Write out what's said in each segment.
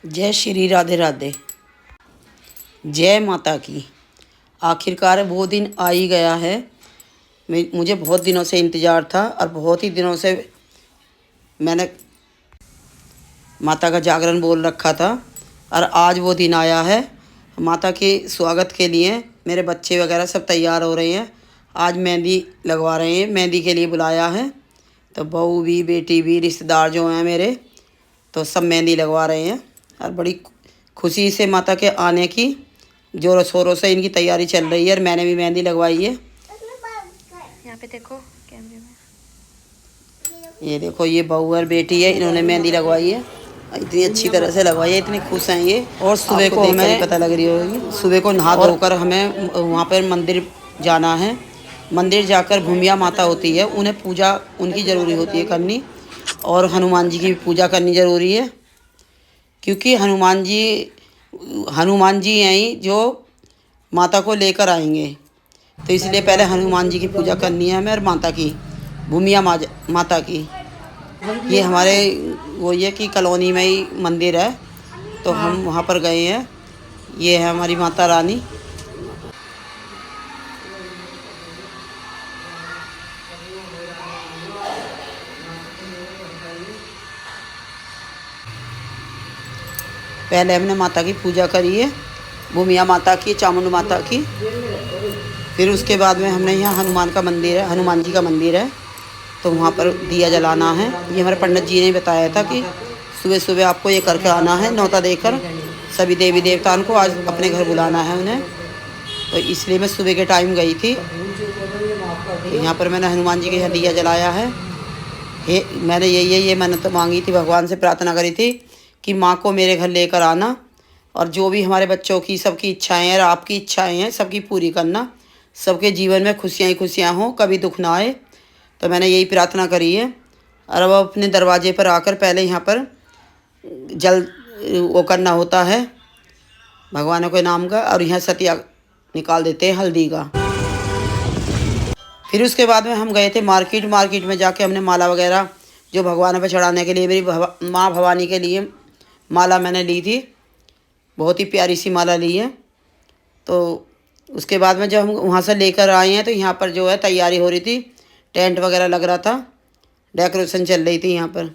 जय श्री राधे राधे। जय माता की। आखिरकार वो दिन आ ही गया है। मुझे बहुत दिनों से इंतज़ार था और बहुत ही दिनों से मैंने माता का जागरण बोल रखा था और आज वो दिन आया है। माता के स्वागत के लिए मेरे बच्चे वगैरह सब तैयार हो रहे हैं। आज मेहंदी लगवा रहे हैं, मेहंदी के लिए बुलाया है। तो बहू भी, बेटी भी, रिश्तेदार जो हैं मेरे, तो सब मेहंदी लगवा रहे हैं और बड़ी खुशी से माता के आने की जोरों शोरों से इनकी तैयारी चल रही है और मैंने भी मेहंदी लगवाई है। यहाँ पे देखो कैमरे में, ये देखो, ये बहू और बेटी है, इन्होंने मेहंदी लगवाई है। इतनी अच्छी तरह से लगवाई है, इतनी खुश हैं ये। और सुबह को हमें पता लग रही होगी, सुबह को नहा धोकर हमें वहाँ पर मंदिर जाना है। मंदिर जाकर भूमिया माता होती है, उन्हें पूजा उनकी ज़रूरी होती है करनी, और हनुमान जी की भी पूजा करनी ज़रूरी है, क्योंकि हनुमान जी हैं ही जो माता को लेकर आएंगे। तो इसलिए पहले हनुमान जी की पूजा करनी है हमें, और माता की, भूमिया माता की। ये हमारे वो ये कि कॉलोनी में ही मंदिर है, तो हम वहाँ पर गए हैं। ये है हमारी माता रानी। पहले हमने माता की पूजा करी है, भूमिया माता की, चामुंड माता की। फिर उसके बाद में हमने यहाँ हनुमान का मंदिर है, हनुमान जी का मंदिर है, तो वहाँ पर दिया जलाना है। ये हमारे पंडित जी ने बताया था कि सुबह सुबह आपको ये करके आना है, न्योता देकर सभी देवी देवताओं को आज अपने घर बुलाना है उन्हें। तो इसलिए मैं सुबह के टाइम गई थी। तो यहाँ पर मैंने हनुमान जी के यहाँ दिया जलाया है। मैंने ये मन्नत मांगी थी, भगवान से प्रार्थना करी थी कि माँ को मेरे घर लेकर आना, और जो भी हमारे बच्चों की सबकी इच्छाएँ हैं और आपकी इच्छाएँ हैं सबकी पूरी करना, सबके जीवन में खुशियाँ ही खुशियाँ हों, कभी दुख ना आए। तो मैंने यही प्रार्थना करी है। और अब अपने दरवाजे पर आकर पहले यहाँ पर जल वो करना होता है भगवानों के नाम का, और यहाँ सतिया निकाल देते हैं हल्दी का। फिर उसके बाद में हम गए थे मार्केट में जाके हमने माला वगैरह जो भगवानों पे चढ़ाने के लिए, मेरी माँ भवानी के लिए माला मैंने ली थी, बहुत ही प्यारी सी माला ली है। तो उसके बाद में जब हम वहाँ से लेकर आए हैं तो यहाँ पर जो है तैयारी हो रही थी, टेंट वगैरह लग रहा था, डेकोरेशन चल रही थी यहाँ पर।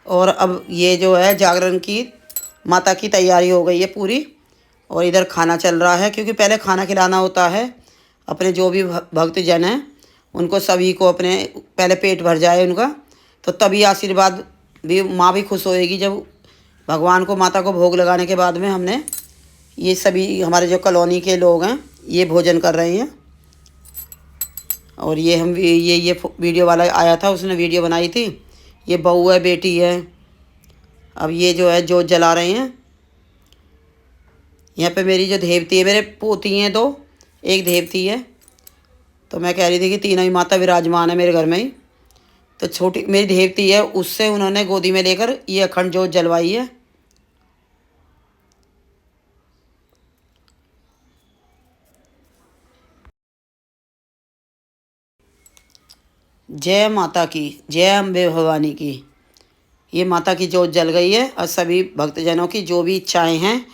और अब ये जो है जागरण की माता की तैयारी हो गई है पूरी, और इधर खाना चल रहा है, क्योंकि पहले खाना खिलाना होता है अपने जो भी भक्तजन हैं उनको, सभी को अपने पहले पेट भर जाए उनका, तो तभी आशीर्वाद भी, माँ भी खुश होएगी जब भगवान को, माता को भोग लगाने के बाद में हमने ये सभी हमारे जो कॉलोनी के लोग हैं ये भोजन कर रहे हैं। और ये हम ये वीडियो वाला आया था, उसने वीडियो बनाई थी। ये बहू है, बेटी है। अब ये जो है जोत जला रहे हैं। यहाँ पे मेरी जो देवती है, मेरे पोती हैं दो, एक देवती है। तो मैं कह रही थी कि तीनों ही माता विराजमान है मेरे घर में ही। तो छोटी मेरी देवती है, उससे उन्होंने गोदी में लेकर ये अखंड जोत जलवाई है। जय माता की, जय अम्बे भवानी की। ये माता की जोत जल गई है, और सभी भक्तजनों की जो भी इच्छाएं हैं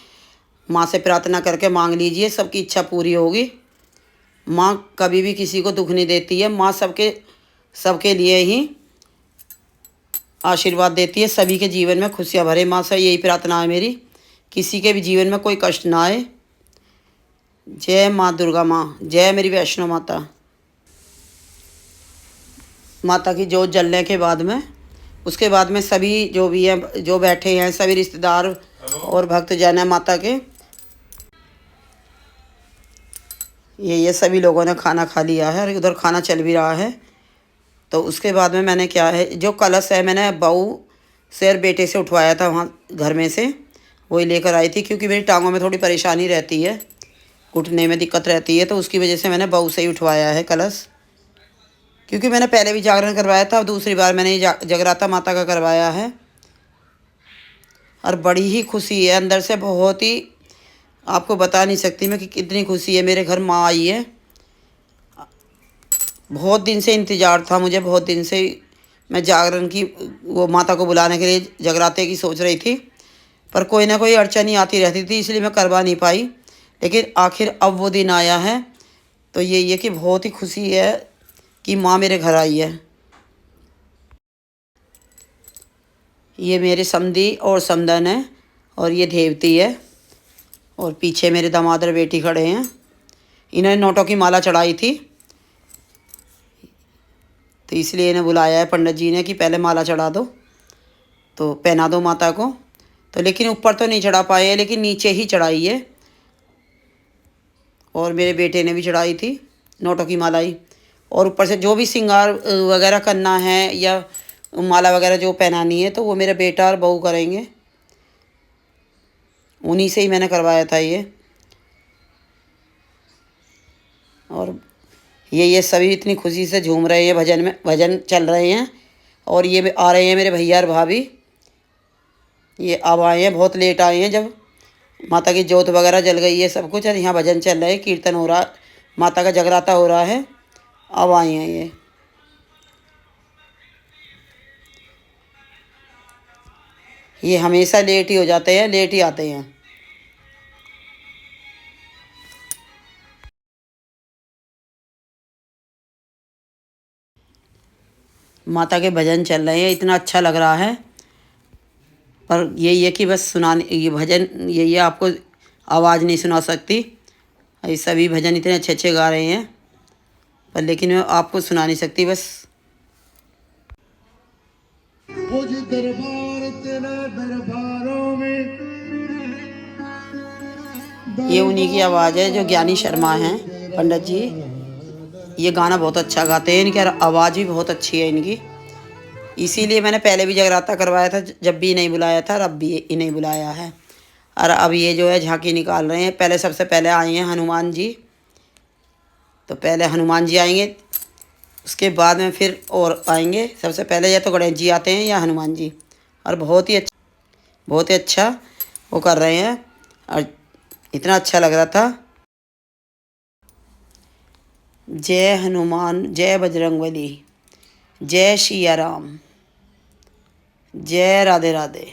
माँ से प्रार्थना करके मांग लीजिए, सबकी इच्छा पूरी होगी। माँ कभी भी किसी को दुख नहीं देती है, माँ सबके लिए ही आशीर्वाद देती है, सभी के जीवन में खुशियाँ भरे। माँ से यही प्रार्थना है मेरी, किसी के भी जीवन में कोई कष्ट ना आए। जय माँ दुर्गा माँ, जय मेरी वैष्णो माता। माता की जोत जलने के बाद में, उसके बाद में सभी जो भी हैं, जो बैठे हैं, सभी रिश्तेदार और भक्तजन हैं माता के, ये सभी लोगों ने खाना खा लिया है और उधर खाना चल भी रहा है। तो उसके बाद में मैंने क्या है, जो कलश है मैंने बहू से और बेटे से उठवाया था वहाँ घर में से, वही लेकर आई थी, क्योंकि मेरी टांगों में थोड़ी परेशानी रहती है, घुटने में दिक्कत रहती है, तो उसकी वजह से मैंने बहू से ही उठवाया है कलश। क्योंकि मैंने पहले भी जागरण करवाया था, और दूसरी बार मैंने ये जगराता माता का करवाया है। और बड़ी ही खुशी है अंदर से, बहुत ही, आपको बता नहीं सकती मैं कि कितनी खुशी है। मेरे घर माँ आई है, बहुत दिन से इंतज़ार था मुझे, बहुत दिन से मैं जागरण की वो माता को बुलाने के लिए जगराते की सोच रही थी, पर कोई ना कोई अड़चन ही आती रहती थी, इसलिए मैं करवा नहीं पाई। लेकिन आखिर अब वो दिन आया है, तो ये कि बहुत ही खुशी है कि माँ मेरे घर आई है। ये मेरे समधी और समधन है, और ये देवती है, और पीछे मेरे दामाद और बेटी खड़े हैं। इन्होंने नोटों की माला चढ़ाई थी, तो इसलिए इन्हें बुलाया है पंडित जी ने कि पहले माला चढ़ा दो, तो पहना दो माता को। तो लेकिन ऊपर तो नहीं चढ़ा पाए, लेकिन नीचे ही चढ़ाई है। और मेरे बेटे ने भी चढ़ाई थी नोटों की माला ही। और ऊपर से जो भी श्रृंगार वगैरह करना है या माला वगैरह जो पहनानी है, तो वो मेरा बेटा और बहू करेंगे। उन्हीं से ही मैंने करवाया था ये। और ये सभी इतनी खुशी से झूम रहे हैं, भजन में भजन चल रहे हैं। और ये आ रहे हैं मेरे भैया और भाभी, ये अब आए हैं, बहुत लेट आए हैं। जब माता की जोत वगैरह जल गई है सब कुछ, और यहाँ भजन चल रहा है, कीर्तन हो रहा, माता का जगराता हो रहा है, अब आए हैं ये हमेशा लेट ही हो जाते हैं, लेट ही आते हैं। माता के भजन चल रहे हैं, इतना अच्छा लग रहा है। पर यही है कि बस सुनाने, ये भजन यही है, आपको आवाज़ नहीं सुना सकती। ये सभी भजन इतने अच्छे अच्छे गा रहे हैं, पर लेकिन मैं आपको सुना नहीं सकती बस। दरबार तेरे दरबारों में, ये उन्हीं की आवाज़ है जो ज्ञानी शर्मा हैं पंडित जी। ये गाना बहुत अच्छा गाते हैं, इनकी आवाज़ भी बहुत अच्छी है इनकी। इसीलिए मैंने पहले भी जगराता करवाया था, जब भी नहीं बुलाया था, और अब भी इन्हें बुलाया है। और अब ये जो है झांकी निकाल रहे हैं। पहले सबसे पहले आए हैं हनुमान जी, तो पहले हनुमान जी आएंगे, उसके बाद में फिर और आएंगे। सबसे पहले या तो गणेश जी आते हैं या हनुमान जी। और बहुत ही अच्छा वो कर रहे हैं, और इतना अच्छा लग रहा था। जय हनुमान, जय बजरंगबली, जय सिया राम, जय राधे राधे।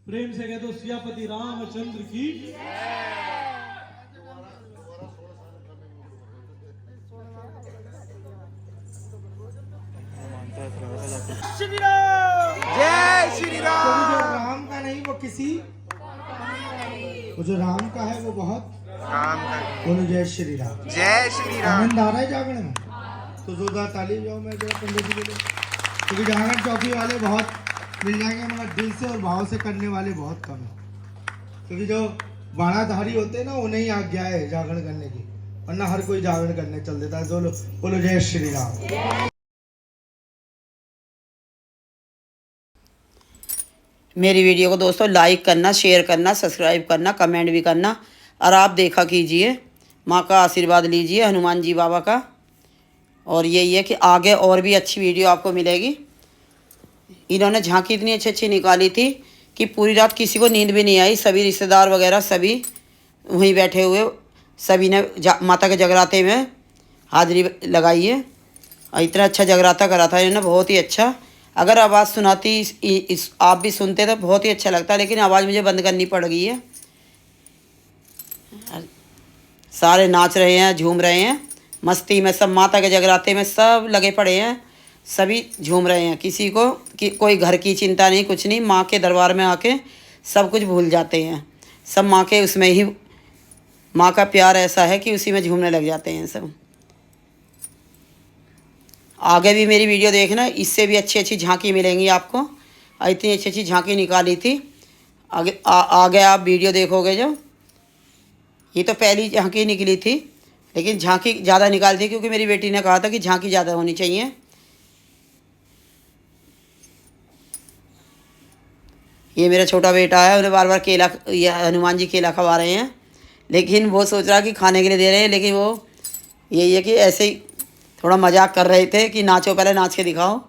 प्रेम से कह दो सियापति रामचंद्र की। श्री राम, जय श्री राम। जो राम का नहीं वो किसी, वो जो राम का है वो बहुत राम का। बोलो जय श्री राम। जय श्री राम। आनंद आ रहा है जागरण में, तो जोरदार ताली जाओ मैं जय पंडित जी के लिए। क्योंकि जागरण चौकी वाले बहुत मिल जाएंगे, मगर दिल से और भाव से करने वाले बहुत कम है। क्योंकि जो बाणाधारी होते हैं ना, उन्हें ही आज्ञा है जागरण करने की, वरना हर कोई जागरण करने चल देता है। बोलो जय श्री राम। मेरी वीडियो को दोस्तों लाइक करना, शेयर करना, सब्सक्राइब करना, कमेंट भी करना, और आप देखा कीजिए, माँ का आशीर्वाद लीजिए, हनुमान जी बाबा का। और यही है कि आगे और भी अच्छी वीडियो आपको मिलेगी। इन्होंने झांकी इतनी अच्छी अच्छी निकाली थी कि पूरी रात किसी को नींद भी नहीं आई। सभी रिश्तेदार वगैरह सभी वहीं बैठे हुए, सभी ने माता के जगराते में हाजिरी लगाई है, और इतना अच्छा जगराता करा था इन्होंने, बहुत ही अच्छा। अगर आवाज़ सुनाती आप भी सुनते तो बहुत ही अच्छा लगता, लेकिन आवाज़ मुझे बंद करनी पड़ गई है। सारे नाच रहे हैं, झूम रहे हैं मस्ती में, सब माता के जगराते में सब लगे पड़े हैं, सभी झूम रहे हैं। किसी को कोई घर की चिंता नहीं, कुछ नहीं। माँ के दरबार में आके सब कुछ भूल जाते हैं, सब माँ के उसमें ही, माँ का प्यार ऐसा है कि उसी में झूमने लग जाते हैं सब। आगे भी मेरी वीडियो देखना, इससे भी अच्छी अच्छी झांकी मिलेंगी आपको। इतनी अच्छी अच्छी झांकी निकाली थी। आगे आप वीडियो देखोगे जो, ये तो पहली झांकी निकली थी, लेकिन झांकी ज़्यादा निकाली थी क्योंकि मेरी बेटी ने कहा था कि झांकी ज़्यादा होनी चाहिए। ये मेरा छोटा बेटा है, उन्हें बार बार केला, ये हनुमान जी केला खवा रहे हैं, लेकिन वो सोच रहा कि खाने के लिए दे रहे हैं, लेकिन वो यही है कि ऐसे ही थोड़ा मजाक कर रहे थे कि नाचो, पहले नाच के दिखाओ।